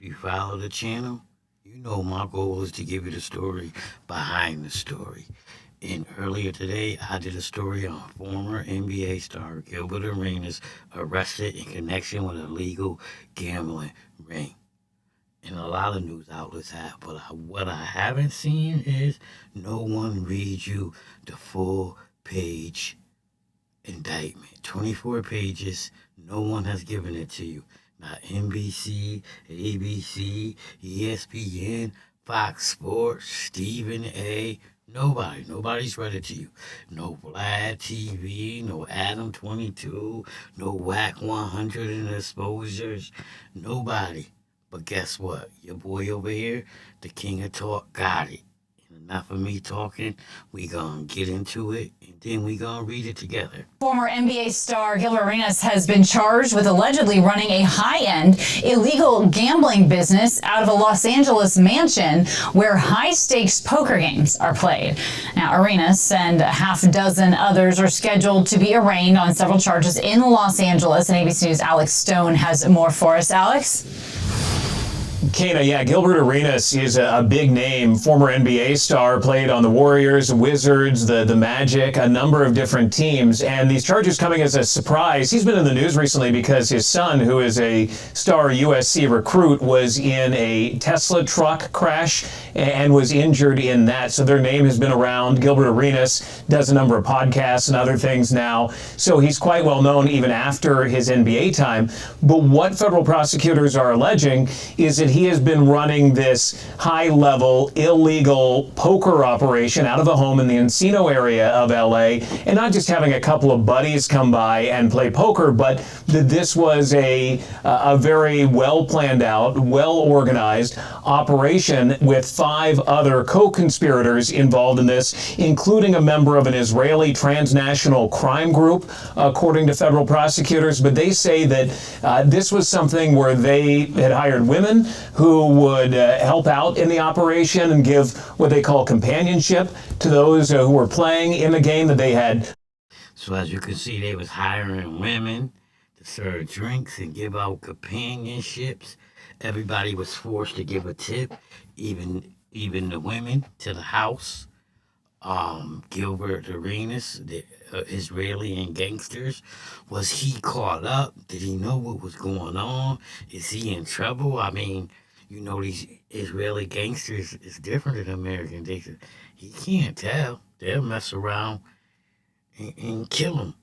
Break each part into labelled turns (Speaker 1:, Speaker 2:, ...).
Speaker 1: you follow the channel, you know my goal is to give you the story behind the story. And earlier today, I did a story on former NBA star Gilbert Arenas arrested in connection with a legal gambling ring. And a lot of news outlets have, but what I haven't seen is no one reads you the full page indictment. 24 pages. No one has given it to you. Not NBC, ABC, ESPN, Fox Sports, Stephen A. Nobody. Nobody's read it to you. No Vlad TV, no Adam 22, no Whack 100 and exposures. Nobody. But guess what? Your boy over here, the king of talk, got it. Enough of me talking. We gonna get into it, and then we gonna read it together.
Speaker 2: Former NBA star Gilbert Arenas has been charged with allegedly running a high-end illegal gambling business out of a Los Angeles mansion where high-stakes poker games are played. Now, Arenas and a half dozen others are scheduled to be arraigned on several charges in Los Angeles. And ABC News' Alex Stone has more for us. Alex?
Speaker 3: Kana, yeah, Gilbert Arenas is a big name, former NBA star, played on the Warriors, Wizards, the Magic, a number of different teams, and these charges coming as a surprise. He's been in the news recently because his son, who is a star USC recruit, was in a Tesla truck crash and was injured in that, so their name has been around. Gilbert Arenas does a number of podcasts and other things now, so he's quite well known even after his NBA time. But what federal prosecutors are alleging is that he has been running this high-level illegal poker operation out of a home in the Encino area of LA, and not just having a couple of buddies come by and play poker, but that this was a very well planned out, well organized operation with 5 other co-conspirators involved in this, including a member of an Israeli transnational crime group, according to federal prosecutors. But they say that this was something where they had hired women who would help out in the operation and give what they call companionship to those who were playing in the game that they had.
Speaker 1: So as you can see, they was hiring women to serve drinks and give out companionships. Everybody was forced to give a tip, even the women to the house. Gilbert Arenas, the Israeli and gangsters, was he caught up? Did he know what was going on? Is he in trouble? I mean, you know, these Israeli gangsters is different than American gangsters. He can't tell. They'll mess around and kill him.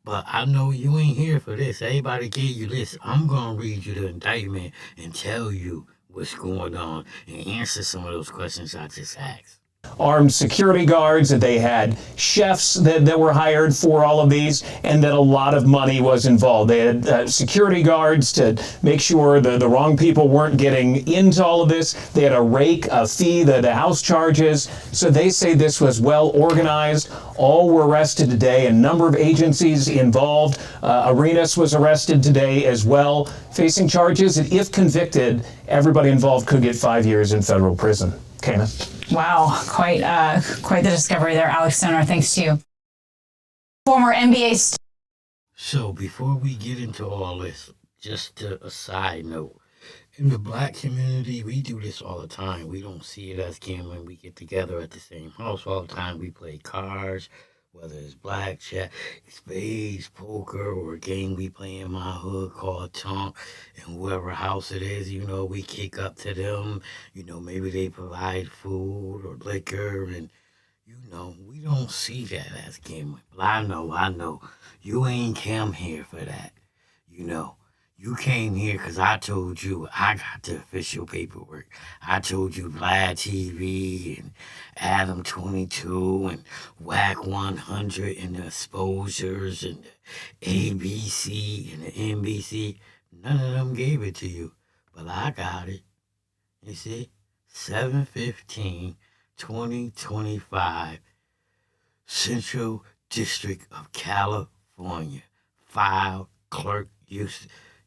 Speaker 1: But I know you ain't here for this. Everybody gave you this. I'm going to read you the indictment and tell you what's going on and answer some of those questions I just asked.
Speaker 3: Armed security guards, that they had chefs that were hired for all of these, and that a lot of money was involved. They had security guards to make sure the wrong people weren't getting into all of this. They had a rake, a fee, the house charges. So they say this was well organized. All were arrested today, a number of agencies involved. Arenas was arrested today as well, facing charges that, if convicted, everybody involved could get 5 years in federal prison. Kana?
Speaker 2: Wow, quite the discovery there, Alex Stoner. Thanks to you. Former NBA star.
Speaker 1: So before we get into all this, just a side note. In the black community, we do this all the time. We don't see it as gambling. We get together at the same house all the time. We play cards, whether it's blackjack, spades, poker, or a game we play in my hood called Tonk. And whoever house it is, you know, we kick up to them. You know, maybe they provide food or liquor. And, you know, we don't see that as gambling. But I know. You ain't come here for that, you know. You came here because I told you I got the official paperwork. I told you Vlad TV and Adam 22 and Whack 100 and the exposures and the ABC and the NBC. None of them gave it to you, but I got it. You see, 7/15/2025, Central District of California, file clerk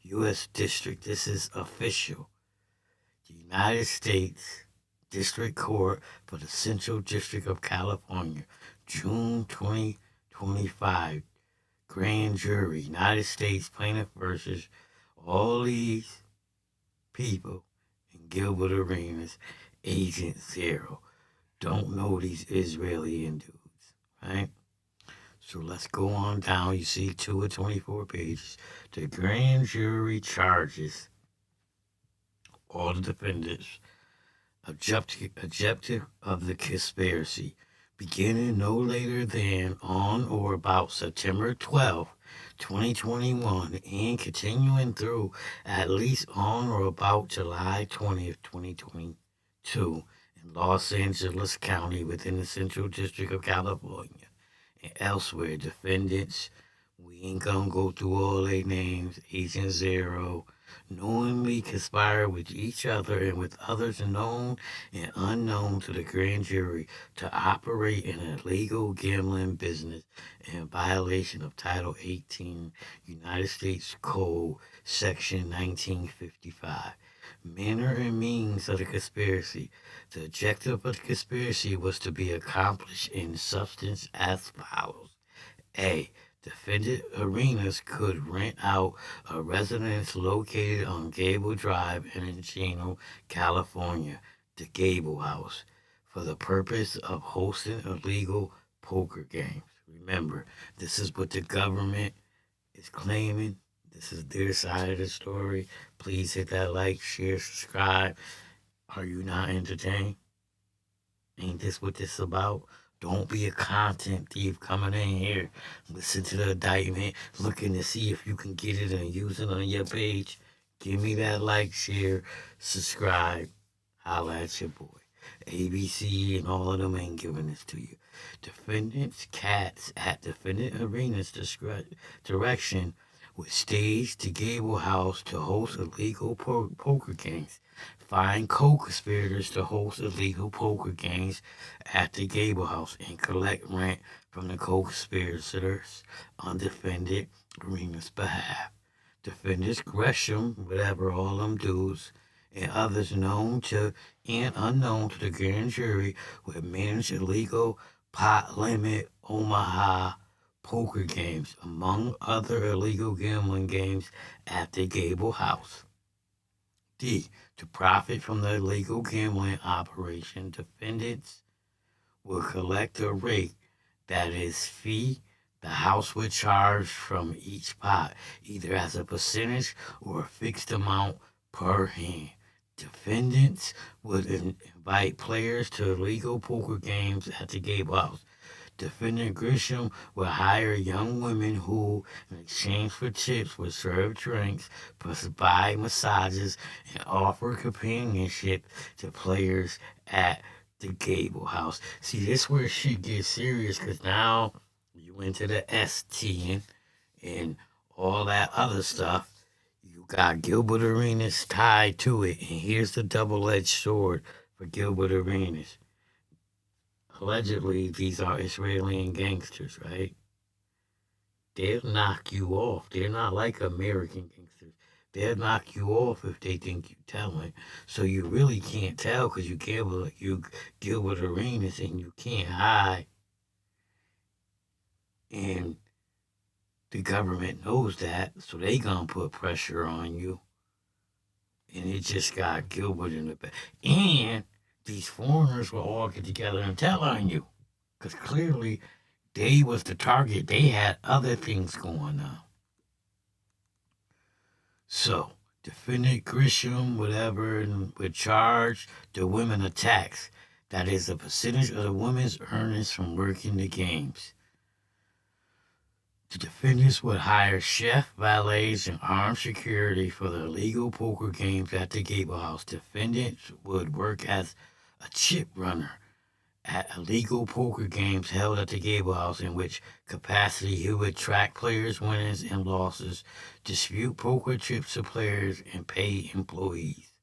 Speaker 1: U.S. District. This is official. The United States District Court for the Central District of California, June 2025. Grand jury, United States plaintiff versus all these people and Gilbert Arenas, Agent Zero. Don't know these Israeli dudes, right? So let's go on down. You see 2 of 24 pages. The grand jury charges all the defendants objective of the conspiracy, beginning no later than on or about September 12, 2021, and continuing through at least on or about July 20th, 2022, in Los Angeles County within the Central District of California and elsewhere. Defendants, we ain't gonna go through all their names. Agent Zero knowingly conspire with each other and with others known and unknown to the grand jury to operate an illegal gambling business in violation of Title 18 United States Code Section 1955. Manner and means of the conspiracy. The objective of the conspiracy was to be accomplished in substance as follows. A. Defendant Arenas could rent out a residence located on Gable Drive in Encino, California, the Gable House, for the purpose of hosting illegal poker games. Remember, this is what the government is claiming. This is their side of the story. Please hit that like, share, subscribe. Are you not entertained? Ain't this what this about? Don't be a content thief coming in here. Listen to the indictment, looking to see if you can get it and use it on your page. Give me that like, share, subscribe. Holla at your boy. ABC and all of them ain't giving this to you. Defendant's Cats at Defendant Arenas' direction was staged to Gable House to host illegal poker games. Find co-conspirators to host illegal poker games at the Gable House and collect rent from the co-conspirators on defendant Arenas' behalf. Defendants Gresham, whatever, all them dudes, and others known to and unknown to the grand jury would manage illegal pot limit Omaha poker games, among other illegal gambling games at the Gable House. D. To profit from the illegal gambling operation, defendants will collect a rate, that is, fee, the house would charge from each pot, either as a percentage or a fixed amount per hand. Defendants would invite players to illegal poker games at the Gable House. Defendant Grisham would hire young women who, in exchange for tips, would serve drinks, provide massages, and offer companionship to players at the Gable House. See, this where shit gets serious, because now you into the ST and all that other stuff. You got Gilbert Arenas tied to it, and here's the double-edged sword for Gilbert Arenas. Allegedly, these are Israeli gangsters, right? They'll knock you off. They're not like American gangsters. They'll knock you off if they think you're telling. So you really can't tell because you Gilbert Arenas and you can't hide. And the government knows that, so they gonna put pressure on you. And it just got Gilbert in the back. And these foreigners will all get together and tell on you. Because clearly they was the target. They had other things going on. So, defendant Grisham, whatever, would charge the women a tax. That is a percentage of the women's earnings from working the games. The defendants would hire chef, valets, and armed security for the illegal poker games at the Gable House. Defendants would work as a chip runner at illegal poker games held at the Gable House, in which capacity he would track players' winnings and losses, distribute poker chips to players, and pay employees.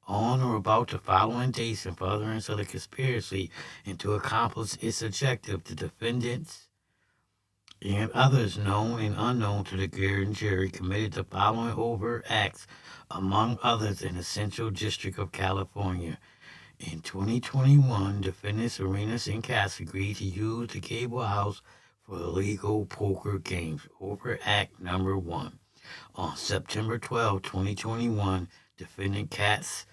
Speaker 1: On or about the following dates in furtherance of the conspiracy and to accomplish its objective, the defendants and others known and unknown to the grand jury committed the following overt acts, among others, in the Central District of California. In 2021, defendants Arenas and Cass agreed to use the Gable House for illegal poker games. Overt Act number 1. On September 12, 2021, defendant Katz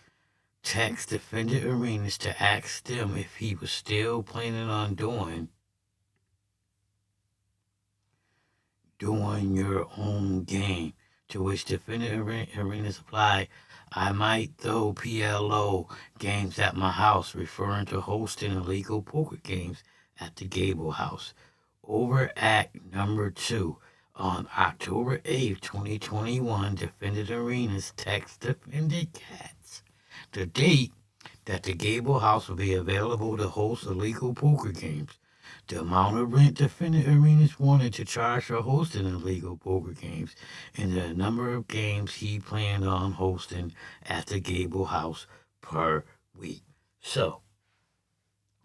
Speaker 1: text defendant Arenas to ask them if he was still planning on doing your own game. To which defendant Arenas replied, I might throw PLO games at my house, referring to hosting illegal poker games at the Gable House. Over Act number 2. On October 8th, 2021, defendant Arenas text defendant Katz the date that the Gable House will be available to host illegal poker games. The amount of rent defendant Arenas wanted to charge for hosting illegal poker games, and the number of games he planned on hosting at the Gable House per week. So,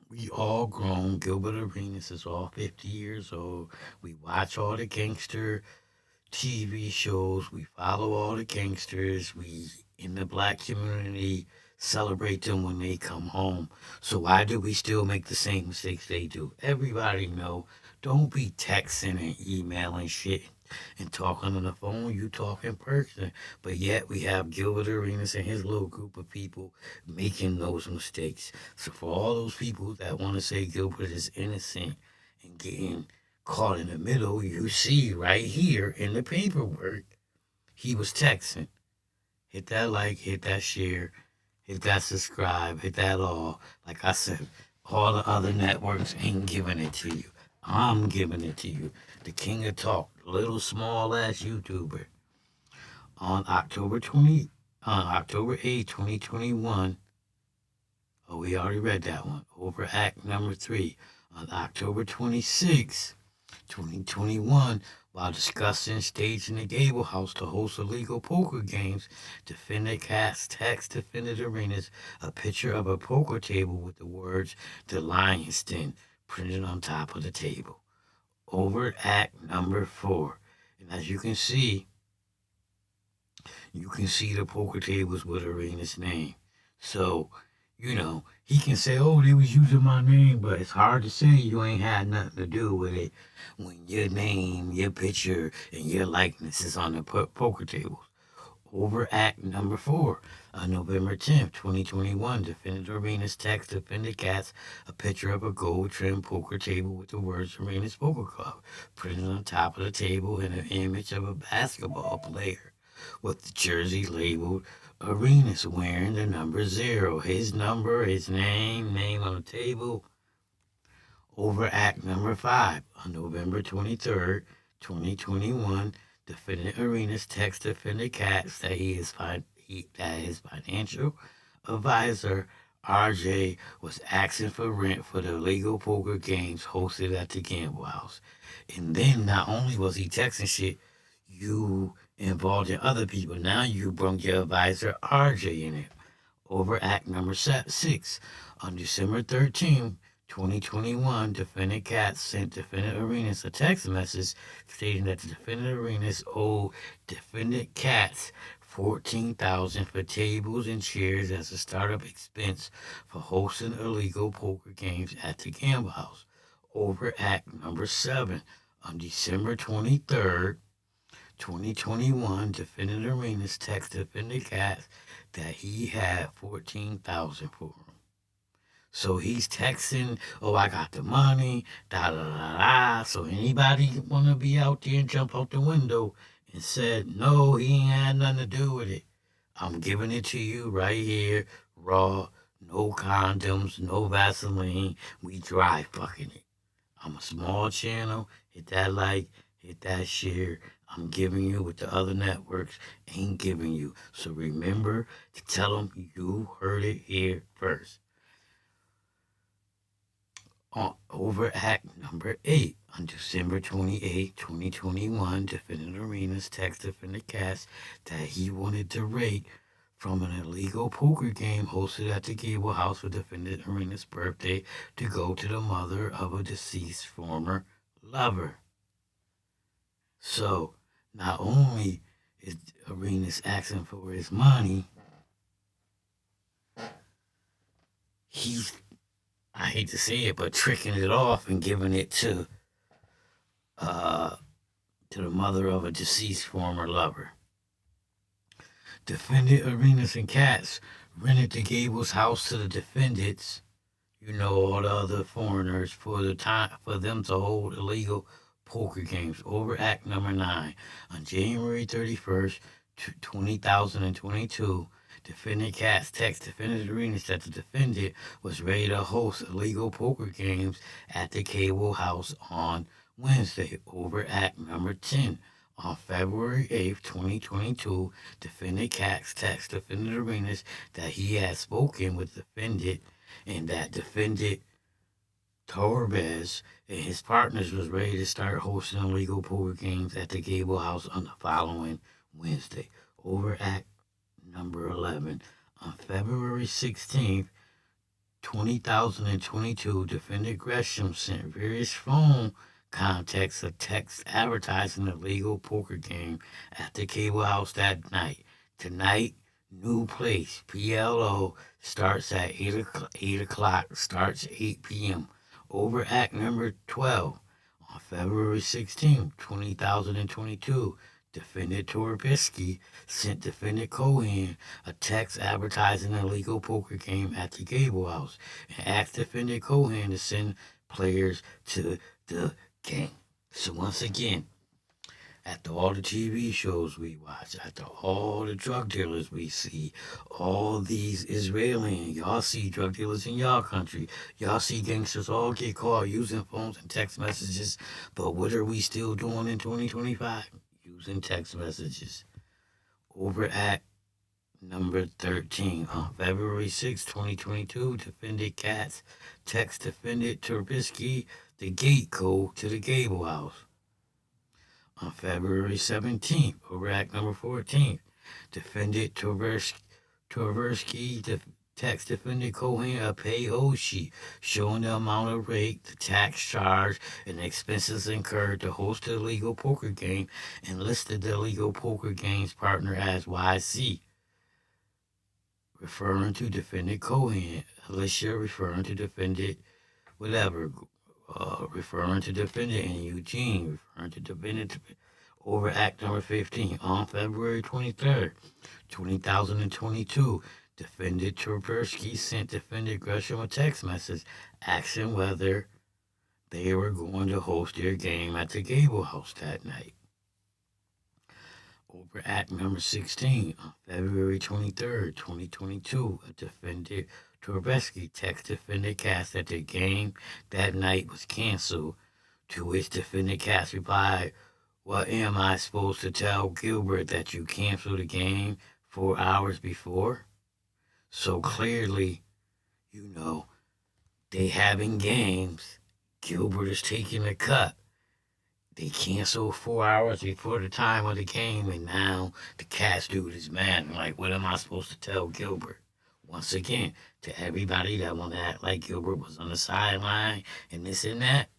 Speaker 1: we all grown. Gilbert Arenas is all 50 years old. We watch all the gangster TV shows. We follow all the gangsters. We, in the black community, celebrate them when they come home. So why do we still make the same mistakes they do? Everybody know. Don't be texting and emailing shit and talking on the phone. You talk in person. But yet we have Gilbert Arenas and his little group of people making those mistakes. So for all those people that want to say Gilbert is innocent and getting caught in the middle, you see right here in the paperwork, he was texting. Hit that like, hit that share, hit that subscribe, hit that all. Like I said, all the other networks ain't giving it to you. I'm giving it to you. The king of talk, little small ass YouTuber. On October 8th, 2021. Oh, we already read that one. Over Act number 3. On October 26th, 2021, while discussing staging the Gable House to host illegal poker games, defendant Katz text defendant Arenas a picture of a poker table with the words "The Lion's Den" printed on top of the table. Over Act number 4. And as you can see the poker tables with Arenas' name. So, he can say, oh, they was using my name, but it's hard to say you ain't had nothing to do with it when your name, your picture, and your likeness is on the poker tables. Over Act number 4. On November 10th, 2021, defendant Arenas text defendant Katz a picture of a gold-trimmed poker table with the words Arenas Poker Club printed on top of the table and an image of a basketball player with the jersey labeled Arenas wearing the number 0. His number, his name on the table. Over Act number 5. On November 23rd, 2021, defendant Arenas text defendant Katz that that his financial advisor RJ was asking for rent for the illegal poker games hosted at the Gamble House. And then not only was he texting shit, you involved in other people. Now you brought your advisor RJ in it. Over Act number 6. On December 13th, 2021, defendant Katz sent defendant Arenas a text message stating that the defendant Arenas owed defendant Katz $14,000 for tables and chairs as a startup expense for hosting illegal poker games at the Gamble House. Over Act number 7. On December 23rd, 2021, defendant Arenas texted defendant Katz that he had $14,000 for him. So he's texting, oh, I got the money, da da da da. So anybody want to be out there and jump out the window and said, no, he ain't had nothing to do with it. I'm giving it to you right here, raw, no condoms, no Vaseline. We dry fucking it. I'm a small channel. Hit that like, hit that share. I'm giving you what the other networks ain't giving you. So remember to tell them you heard it here first. Over Act number 8. On December 28, 2021, defendant Arenas texted defendant Katz that he wanted to rate from an illegal poker game hosted at the Gable House for defendant Arenas' birthday to go to the mother of a deceased former lover. So, not only is Arenas asking for his money, he's, I hate to say it, but tricking it off and giving it to the mother of a deceased former lover. Defendant Arenas and Katz rented the Gables house to the defendants, all the other foreigners, for them to hold illegal poker games over Act Number 9 on January 31st, 2022. Defendant Katz text defendant Arenas that the defendant was ready to host illegal poker games at the Cable House on Wednesday over Act Number 10. On February 8th, 2022, defendant Katz text defendant Arenas that he had spoken with defendant and that defendant Torbez and his partners was ready to start hosting illegal poker games at the Gable House on the following Wednesday. Over Act Number 11. On February 16th, 2022, defendant Gresham sent various phone contacts a text advertising a legal poker game at the Cable House that night. Tonight, new place, PLO, starts at 8 o'clock, starts 8 p.m. Over Act Number 12. On February 16th, 2022, defendant Torbisky sent defendant Cohen a text advertising a legal poker game at the Gable House and asked defendant Cohen to send players to the game. So once again, after all the TV shows we watch, after all the drug dealers we see, all these Israelis, y'all see drug dealers in y'all country, y'all see gangsters all get caught using phones and text messages, but what are we still doing in 2025? Using text messages. Over Act Number 13. On February 2022, defendant Katz text defendant Turbisky the gate code to the Gable House. On February 17th, over Act Number 14, defendant Tversky text defendant Cohen a pay-o sheet showing the amount of rate, the tax charge, and expenses incurred to host the illegal poker game and listed the illegal poker game's partner as YC, referring to defendant Cohen, Alicia referring to defendant whatever, referring to defendant and Eugene referring to defendant over Act Number 15 on February 23rd, 2022. Defendant Tversky sent defendant Gresham a text message asking whether they were going to host their game at the Gable House that night. Over Act Number 16 on February 23rd, 2022, a defendant Tversky texted defendant Cass that the game that night was canceled, to which defendant Cass replied, "What am I supposed to tell Gilbert, that you canceled the game 4 hours before?" So clearly, they having games. Gilbert is taking a cut. They canceled 4 hours before the time of the game, and now the Cats dude is mad. Like, what am I supposed to tell Gilbert? Once again, to everybody that want to act like Gilbert was on the sideline and this and that,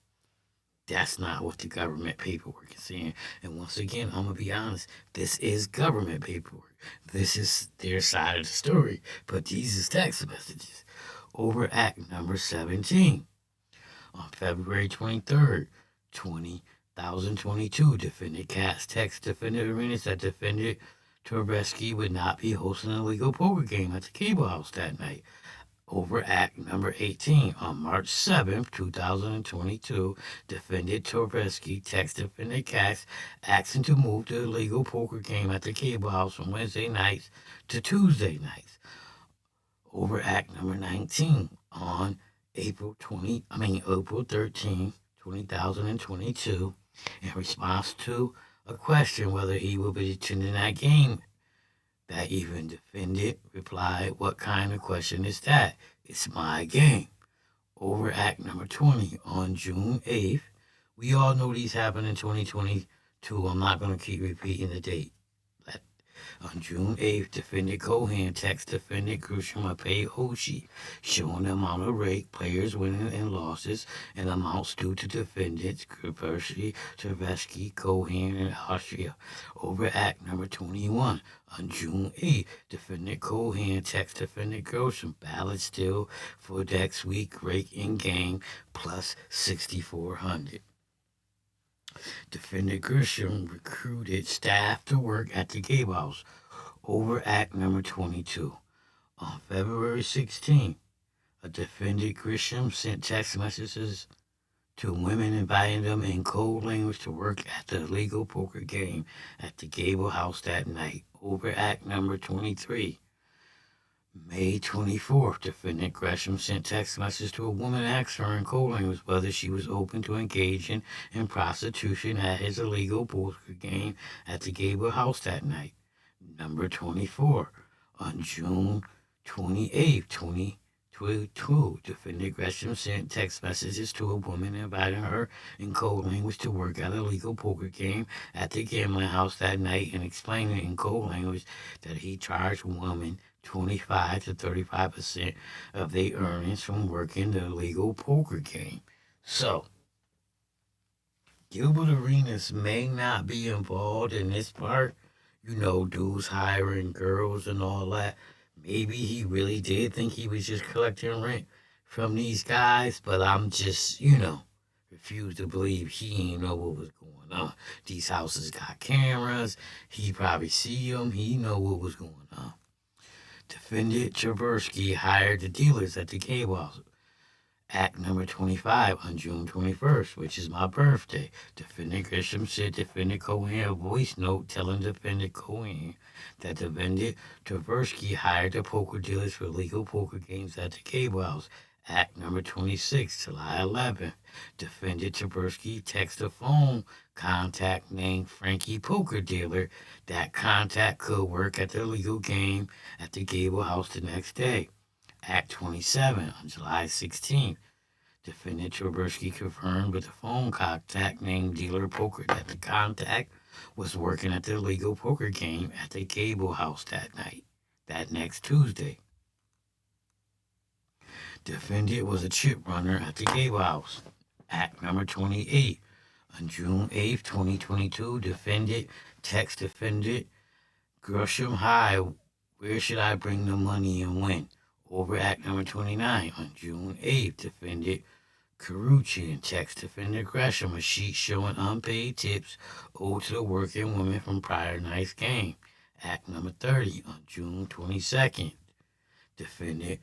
Speaker 1: that's not what the government paperwork is saying. And once again, I'm going to be honest, this is government paperwork. This is their side of the story. But these is text messages. Over Act Number 17. On February 23rd, 2022, defendant Katz text defendant Arenas that defendant Tversky would not be hosting a legal poker game at the Cable House that night. Over Act Number 18, on March 7th, 2022, defendant Tversky texted defendant Katz asking to move the illegal poker game at the Cable House from Wednesday nights to Tuesday nights. Over Act Number 19, on April 13th, 2022, in response to a question whether he will be attending that game that evening, defendant replied, "What kind of question is that? It's my game." Over Act Number 20 on June 8th. We all know these happened in 2022. I'm not going to keep repeating the date. On June 8th, defendant Cohen texted defendant Gresham a pay-o sheet showing the amount of rate, players winning and losses, and amounts due to defendants Tversky, Cohen, and Austria. Over Act Number 21. On June 8th, defendant Cohen texted defendant Gresham ballot still for next week, rake in game plus 6,400. Defendant Gresham recruited staff to work at the Gable House. Over Act Number 22. On February 16th, a defendant Grisham sent text messages to women inviting them in code language to work at the illegal poker game at the Gable House that night. Over Act number 23. May 24th, defendant Gresham sent text messages to a woman asking her in code language whether she was open to engaging in prostitution at his illegal poker game at the Gable House that night. Number 24. On June 28th, 2022, defendant Gresham sent text messages to a woman inviting her in code language to work at a legal poker game at the gambling house that night and explaining in code language that he charged women 25 to 35% of their earnings from working the illegal poker game. So, Gilbert Arenas may not be involved in this part, dudes hiring girls and all that. Maybe he really did think he was just collecting rent from these guys, but I'm just, refuse to believe he ain't know what was going on. These houses got cameras. He probably see them. He know what was going on. Defendant Traversky hired the dealers at the Cable House. Act number 25 on June 21st, which is my birthday. Defendant Grisham sent Defendant Cohen a voice note telling Defendant Cohen that Defendant Traversky hired the poker dealers for legal poker games at the Cable House. Act number 26, July 11th. Defendant Traversky texted a phone contact named Frankie Poker Dealer. That contact could work at the illegal game at the Gable House the next day. Act 27 on July 16th. Defendant Traversky confirmed with a phone contact named Dealer Poker that the contact was working at the illegal poker game at the Gable House that next Tuesday. Defendant was a chip runner at the Gable House. Act number 28. On June 8th, 2022, defendant Grisham, hi, where should I bring the money and when? Over Act number 29. On June 8th, defendant Karuchian text defendant Gresham a sheet showing unpaid tips owed to the working women from prior night's game. Act number 30. On June 22nd, defendant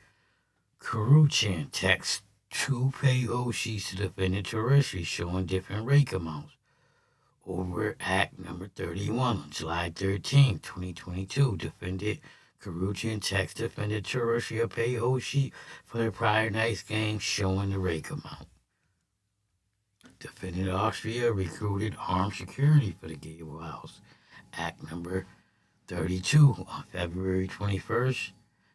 Speaker 1: Karuchian text two pay-old sheets to defendant Tereshri showing different rate amounts. Over Act number 31 on July 13, 2022, defendant Karuchian text defendant Tereshri a pay-old sheet for the prior night's game showing the rate amount. Defendant Austria recruited armed security for the Gable House. Act number 32 on February 21st,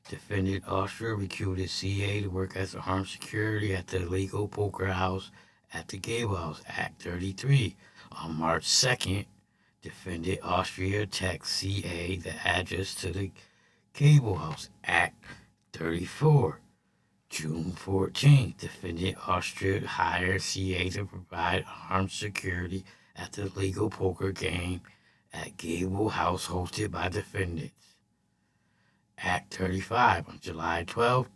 Speaker 1: defendant Austria recruited CA to work as armed security at the illegal poker house at the Gable House. Act 33 on March 2nd, defendant Austria text CA the address to the Gable House. Act 34. June 14th, defendant Austria hired CA to provide armed security at the legal poker game at Gable House hosted by defendants. Act 35 on July 12th,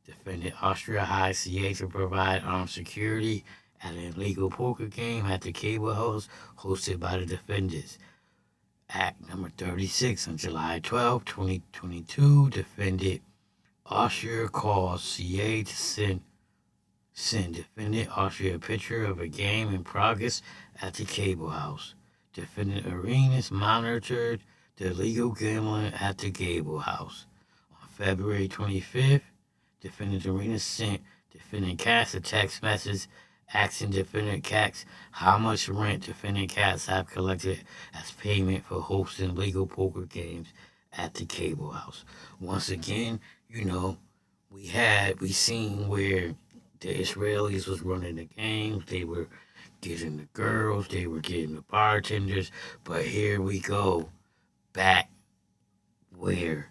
Speaker 1: defendant Austria hired CA to provide armed security at an illegal poker game at the Gable House hosted by the defendants. Act number 36 on July 12, 2022, defendant Austria calls CA to send defendant Austria a picture of a game in progress at the Gable House. Defendant Arenas monitored the illegal gambling at the Gable House. On February 25th, defendant Arenas sent defendant Katz a text message asking defendant Katz how much rent defendant Katz have collected as payment for hosting legal poker games at the Gable House. Once again, we seen where the Israelis was running the games. They were getting the girls, they were getting the bartenders, but here we go back where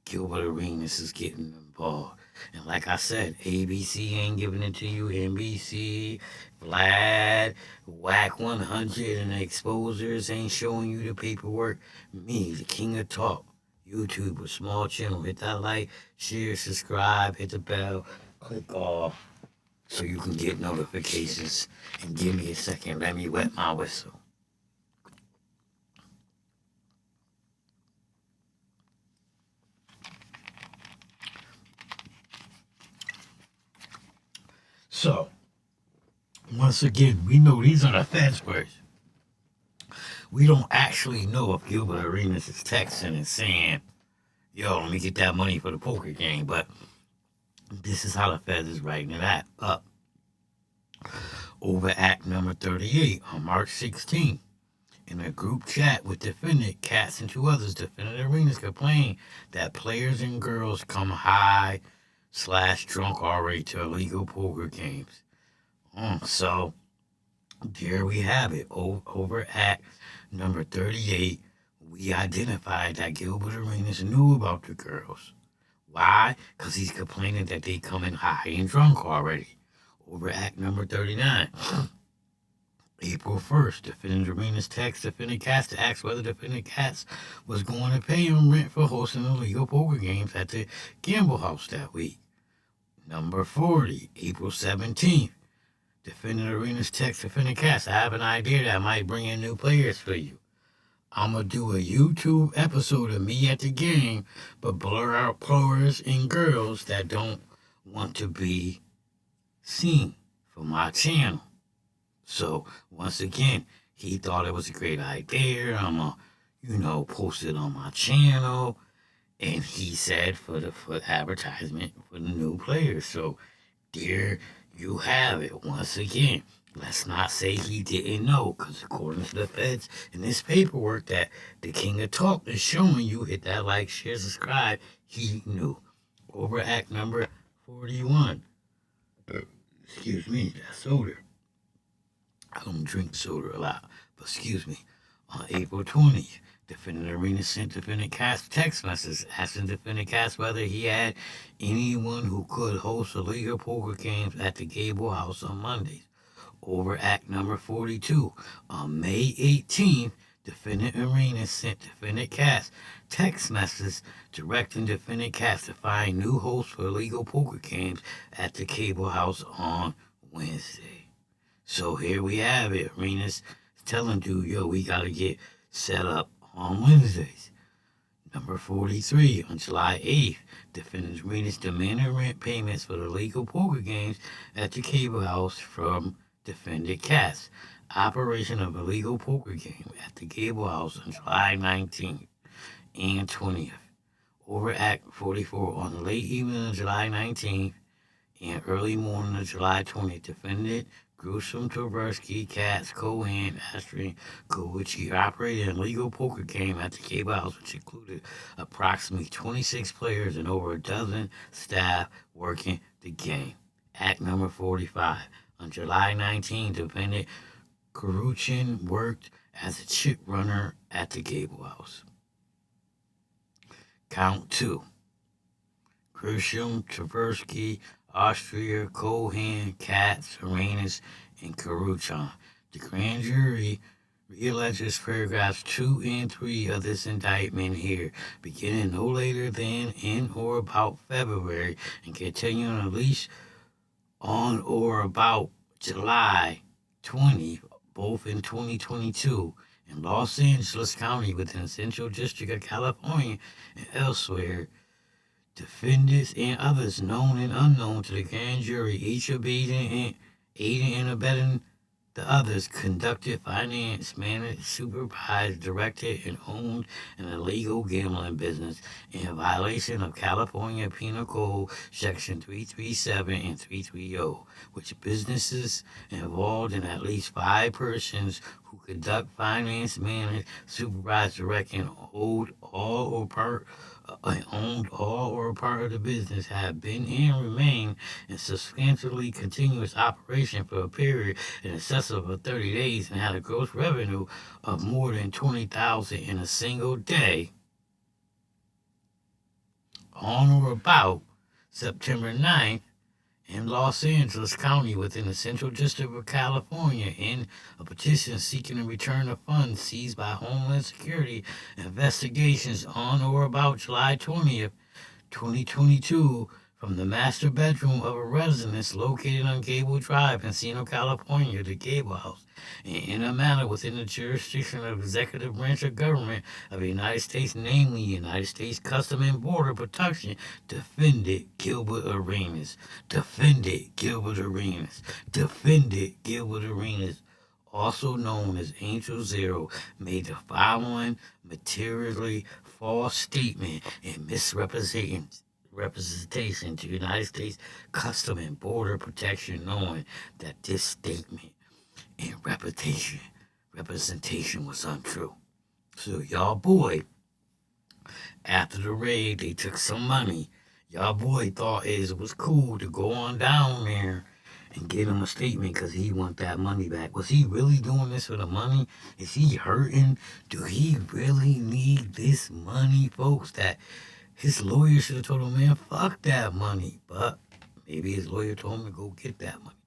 Speaker 1: Gilbert Arenas is getting involved. And like I said, ABC ain't giving it to you. NBC, Vlad, Whack 100, and the exposers ain't showing you the paperwork. Me, the king of talk. YouTube, a small channel. Hit that like, share, subscribe, hit the bell, click off so you can get notifications. And give me a second, let me wet my whistle. So, once again, we know these are the feds' words. We don't actually know if Gilbert Arenas is texting and saying, yo, let me get that money for the poker game, but this is how the feds is writing it up. Over Act number 38 on March 16th. In a group chat with defendant Katz and two others, defendant Arenas complained that players and girls come high/drunk already to illegal poker games. So there we have it. Over Act number 38, we identified that Gilbert Arenas knew about the girls. Why? Because he's complaining that they come in high and drunk already. Over Act number 39. April 1st, defendant Arenas text defendant Katz to ask whether defendant Katz was going to pay him rent for hosting illegal poker games at the Gamble House that week. Number 40, April 17th, defendant Arenas text defendant Katz, I have an idea that might bring in new players for you. I'm going to do a YouTube episode of me at the game, but blur out players and girls that don't want to be seen for my channel. So, once again, he thought it was a great idea. I'm going to, post it on my channel. And he said for advertisement for the new players. So, there you have it. Once again, let's not say he didn't know, because according to the feds in this paperwork that the King of Talk is showing you, hit that like, share, subscribe, he knew. Over Act number 41. Excuse me, that's soda. I don't drink soda a lot, but excuse me. On April 20th, defendant Arenas sent defendant Katz text messages asking defendant Katz whether he had anyone who could host illegal poker games at the Gable House on Mondays. Over Act number 42. On May 18th, defendant Arenas sent defendant Katz text messages directing defendant Katz to find new hosts for illegal poker games at the Cable House on Wednesday. So here we have it. Arenas telling dude, yo, we got to get set up on Wednesdays. Number 43, on July 8th, defendant Arenas demanded rent payments for the legal poker games at the Cable House from defendant Katz. Operation of a legal poker game at the Cable House on July 19th and 20th. Over Act 44 on the late evening of July 19th and early morning of July 20th, defendant Gruesham, Tversky, Katz, Cohen, Astrid, Kowichi operated an illegal poker game at the Cable House, which included approximately 26 players and over a dozen staff working the game. Act number 45. On July 19, defendant Karuchin worked as a chip runner at the Gable House. Count 2. Grisham, Tversky, Austria, Cohen, Katz, Arenas, and Karuchin. The grand jury realleges paragraphs 2 and 3 of this indictment here, beginning no later than in or about February and continuing at least on or about July 20, both in 2022, in Los Angeles County within the Central District of California and elsewhere. Defendants and others known and unknown to the grand jury, each of aiding and abetting the others, conducted, financed, managed, supervised, directed, and owned an illegal gambling business in violation of California Penal Code Section 337 and 330, which businesses involved in at least 5 persons who conduct, finance, manage, supervise, direct, and owned all or part of the business have been and remain in substantially continuous operation for a period in excess of 30 days and had a gross revenue of more than $20,000 in a single day on or about September 9th in Los Angeles County within the Central District of California in a petition seeking a return of funds seized by Homeland Security investigations on or about July 20th, 2022 from the master bedroom of a residence located on Gable Drive, Encino, California, the Gable House, and in a manner within the jurisdiction of the executive branch of government of the United States, namely United States Custom and Border Protection, defendant Gilbert Arenas. Defendant Gilbert Arenas. Defendant Gilbert Arenas, also known as Angel Zero, made the following materially false statement and misrepresentation to United States Custom and Border Protection, knowing that this statement and representation was untrue. So y'all boy, after the raid, they took some money. Y'all boy thought it was cool to go on down there and get him a statement because he want that money back. Was he really doing this for the money? Is he hurting? Do he really need this money, folks? That his lawyer should have told him, man, fuck that money. But maybe his lawyer told him to go get that money.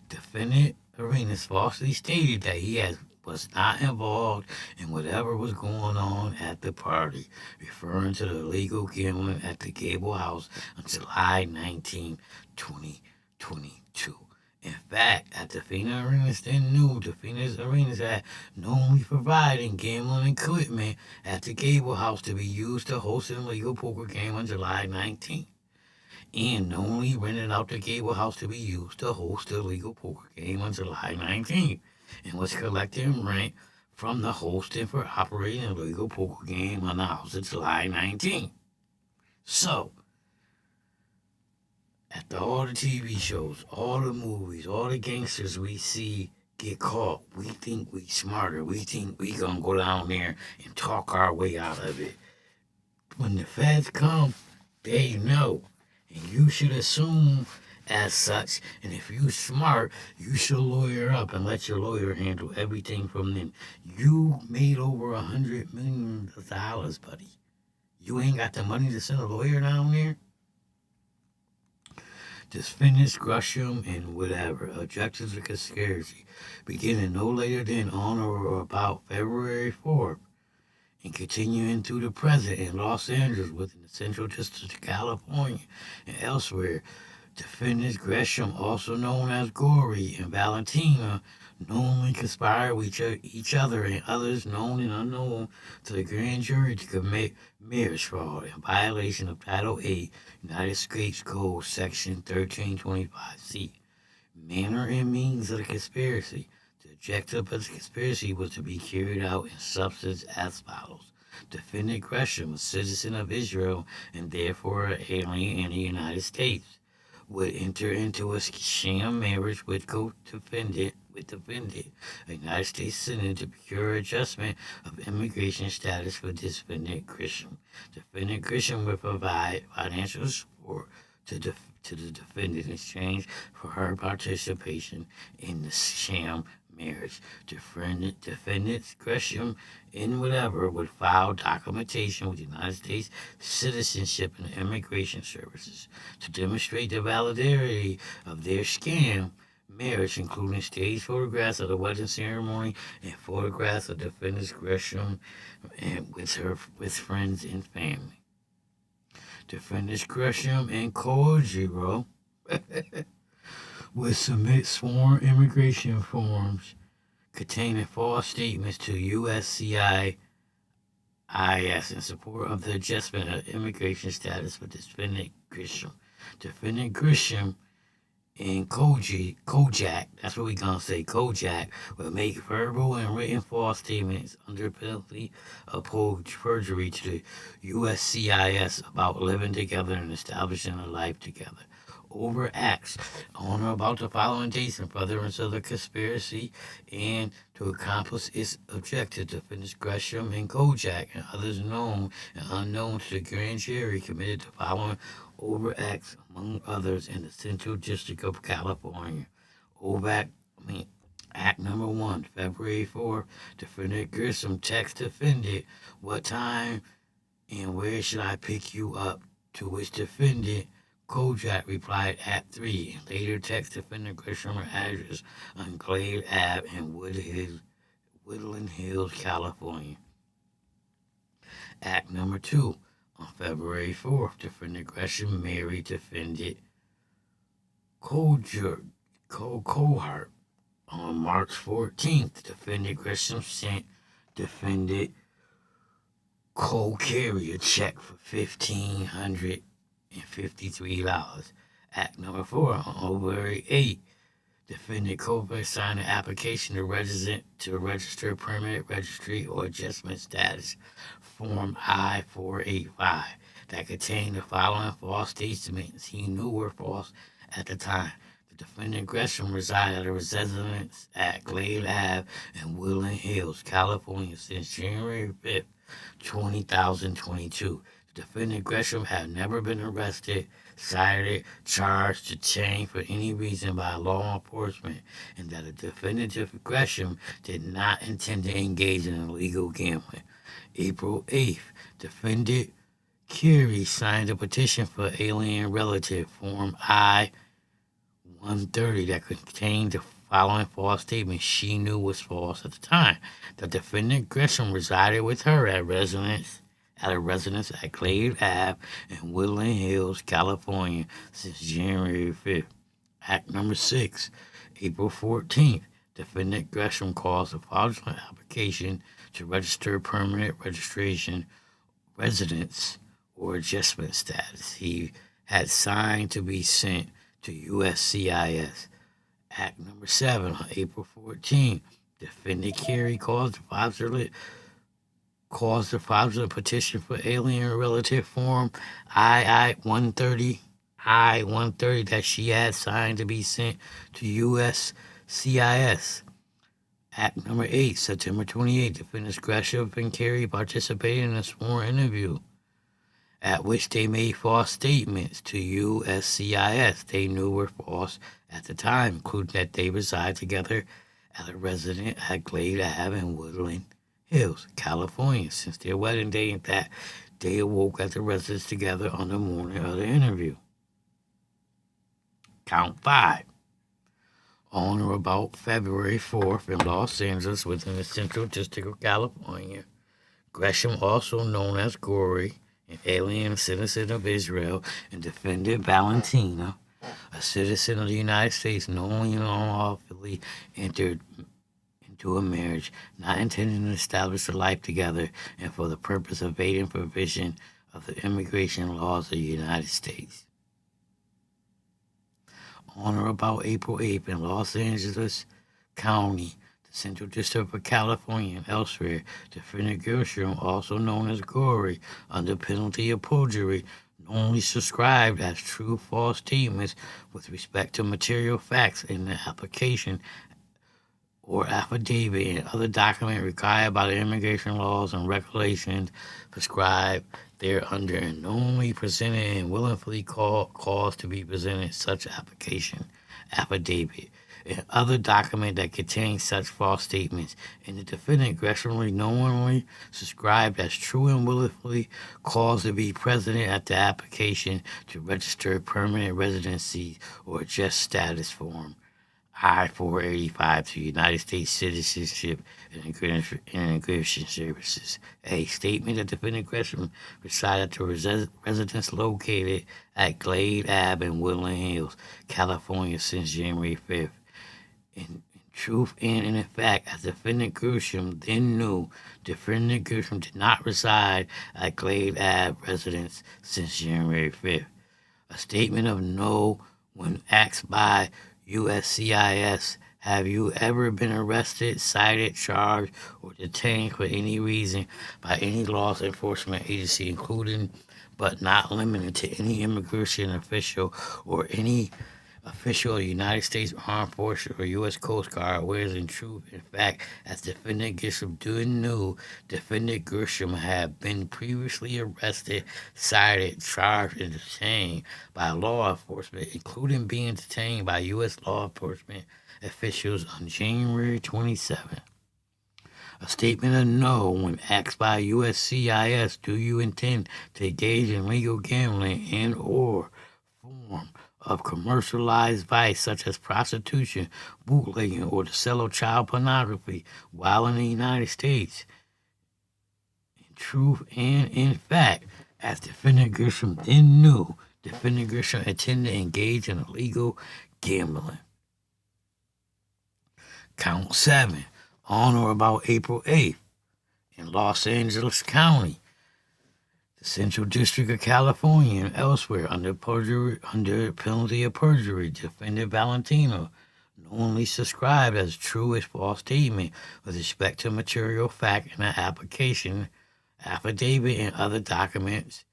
Speaker 1: Defendant Arenas falsely stated that was not involved in whatever was going on at the party, referring to the illegal gambling at the Gable House on July 19, 2022. In fact, at Defendant Arenas then knew Defendant Arenas had knowingly providing gambling equipment at the Gable House to be used to host an illegal poker game on July 19th. And knowingly rented out the Gable House to be used to host the illegal poker game on July 19th, and was collecting rent from the hosting for operating a legal poker game on the house of July 19th. So, after all the TV shows, all the movies, all the gangsters we see get caught, we think we smarter. We think we gonna go down there and talk our way out of it. When the feds come, they know. And you should assume as such. And if you smart, you should lawyer up and let your lawyer handle everything from them. You made over $100 million, buddy. You ain't got the money to send a lawyer down there? Just finish Gresham and whatever. Objections to conspiracy. Beginning no later than on or about February 4th. And continuing through the present in Los Angeles within the Central District of California and elsewhere. Defendants Gresham, also known as Gory, and Valentina knowingly conspired with each other and others known and unknown to the grand jury to commit marriage fraud in violation of Title 8 United States Code Section 1325C. Manner and means of the conspiracy. The objective of the conspiracy was to be carried out in substance as follows. Defendant Gresham, a citizen of Israel and therefore an alien in the United States, would enter into a sham marriage with defendant, a United States citizen, to procure adjustment of immigration status for defendant Gresham. Defendant Gresham would provide financial support to the defendant in exchange for her participation in the sham marriage. Defendant Gresham in whatever would file documentation with the United States Citizenship and Immigration Services to demonstrate the validity of their scam marriage, including staged photographs of the wedding ceremony and photographs of defendant Gresham and with friends and family. Defendants Gresham and Kojiro would submit sworn immigration forms containing false statements to USCIS in support of the adjustment of immigration status for defendant Gresham. Defendant Gresham and Kojak, that's what we gonna say, Kojak, would make verbal and written false statements under penalty of perjury to the USCIS about living together and establishing a life together. Over acts on or about the following dates in furtherance of the conspiracy and to accomplish its objective. Defendants Gresham and Kojak and others known and unknown to the grand jury committed the following overacts, among others, in the Central District of California. Act number 1, February 4th, defendant Gresham text defendant, what time and where should I pick you up? To which defendant Kojak replied at 3, and later text defendant Gresham her address on Glade Ave in Woodland Hills, California. Act number 2, On February 4th, defendant Gresham married defendant Cohart. On March 14th, defendant Gresham sent defendant Cole Carey a check for $1,553. Act number 4, on February 8th, defendant Colbert signed an application to register permanent registry or adjustment status, Form I-485, that contained the following false statements he knew were false at the time. The defendant Gresham resided at a residence at Glade Ave in Woodland Hills, California since January 5th, 2022. The defendant Gresham had never been arrested, cited, charged, detained for any reason by law enforcement, and that the defendant Gresham did not intend to engage in illegal gambling. April 8th, defendant Carey signed a petition for alien relative, Form I-130, that contained the following false statements she knew was false at the time. The defendant Gresham resided with her at a residence at Glade Ave in Woodland Hills, California since January 5th. Act number 6, April 14th, defendant Gresham caused a fraudulent application to register permanent registration, residence, or adjustment status he had signed to be sent to USCIS. Act number 7, on April 14th, defendant Carey caused the fraudulent petition for alien relative form I-130 that she had signed to be sent to USCIS. Act number 8, September 28th, defendants Gresham and Carey participated in a sworn interview at which they made false statements to USCIS they knew were false at the time, including that they reside together at a residence at Glade Ave in Woodland Hills, California, since their wedding day, and that they awoke at the residence together on the morning of the interview. Count 5. On or about February 4th in Los Angeles, within the Central District of California, Gresham, also known as Gory, an alien citizen of Israel, and defendant Valentina, a citizen of the United States, knowingly and unlawfully entered into a marriage, not intending to establish a life together, and for the purpose of evading provision of the immigration laws of the United States. On or about April 8th in Los Angeles County, the Central District of California, and elsewhere, defendant Gresham, also known as Gory, under penalty of perjury, knowingly subscribed as true false statements with respect to material facts in the application or affidavit and other document required by the immigration laws and regulations prescribed thereunder, and knowingly presented and willingly caused to be presented such application, affidavit, and other document that contains such false statements, and the defendant Gresham knowingly subscribed as true and willingly caused to be present at the application to register permanent residency or just status form I-485 to United States Citizenship and Immigration Services. A statement that defendant Gresham resided at the residence located at Glade Ave in Woodland Hills, California since January 5th. In truth and in fact, as defendant Gresham then knew, defendant Gresham did not reside at Glade Ave residence since January 5th. A statement of no when asked by USCIS, have you ever been arrested, cited, charged, or detained for any reason by any law enforcement agency, including but not limited to any immigration official or any official of the United States Armed Forces or U.S. Coast Guard, whereas in truth, in fact, as defendant Gresham knew, defendant Gresham had been previously arrested, cited, charged, and detained by law enforcement, including being detained by U.S. law enforcement officials on January 27th. A statement of no when asked by USCIS, do you intend to engage in legal gambling and or form of commercialized vice such as prostitution, bootlegging, or the sale of child pornography while in the United States? In truth and in fact, As defendant Grisham then knew, defendant Grisham intended to engage in illegal gambling. Count 7. On or about April 8th, in Los Angeles County, the Central District of California, and elsewhere under penalty of perjury, defendant Valentino knowingly subscribed as true as false statement with respect to material fact in an application, affidavit, and other documents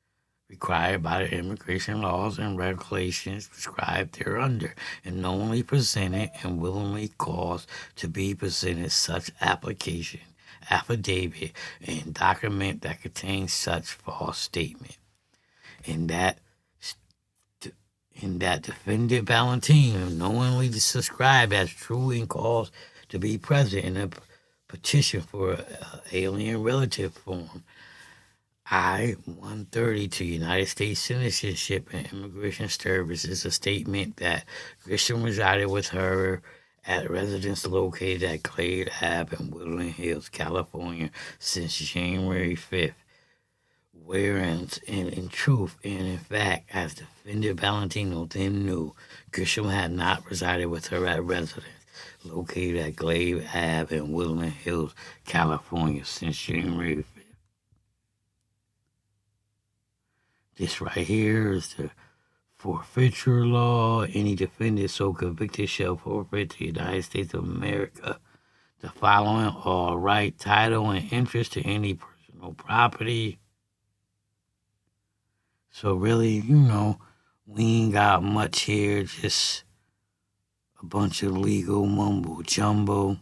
Speaker 1: required by the immigration laws and regulations prescribed thereunder, and knowingly presented and willingly caused to be presented such application, affidavit, and document that contains such false statement. In that defendant Valentino knowingly subscribed as true and caused to be present in a petition for alien relative form I-130 to United States Citizenship and Immigration Services, a statement that Grisham resided with her at a residence located at Glade Ave in Woodland Hills, California, since January 5th. Whereas, in truth and in fact, as defendant Valentino then knew, Grisham had not resided with her at residence located at Glade Ave in Woodland Hills, California, since January 5th. This right here is the forfeiture law. Any defendant so convicted shall forfeit to the United States of America the following: all right, title, and interest to any personal property. So really, we ain't got much here, just a bunch of legal mumbo jumbo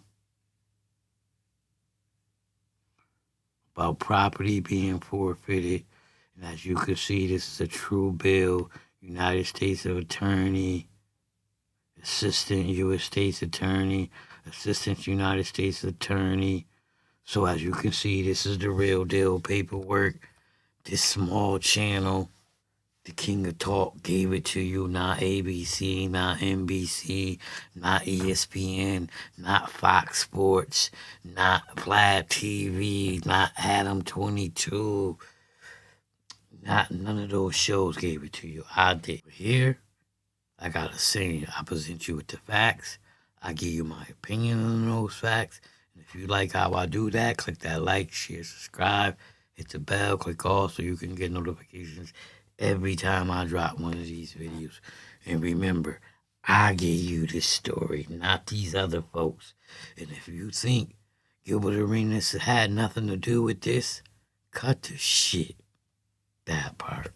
Speaker 1: about property being forfeited. And as you can see, this is a true bill. United States Attorney, Assistant U.S. States Attorney, Assistant United States Attorney. So as you can see, this is the real deal paperwork. This small channel, the King of Talk, gave it to you. Not ABC, not NBC, not ESPN, not Fox Sports, not Vlad TV, not Adam 22. None of those shows gave it to you. I did. Here, I got a saying. I present you with the facts. I give you my opinion on those facts. And if you like how I do that, click that like, share, subscribe, hit the bell, click all so you can get notifications every time I drop one of these videos. And remember, I gave you this story, not these other folks. And if you think Gilbert Arenas had nothing to do with this, cut the shit. That part.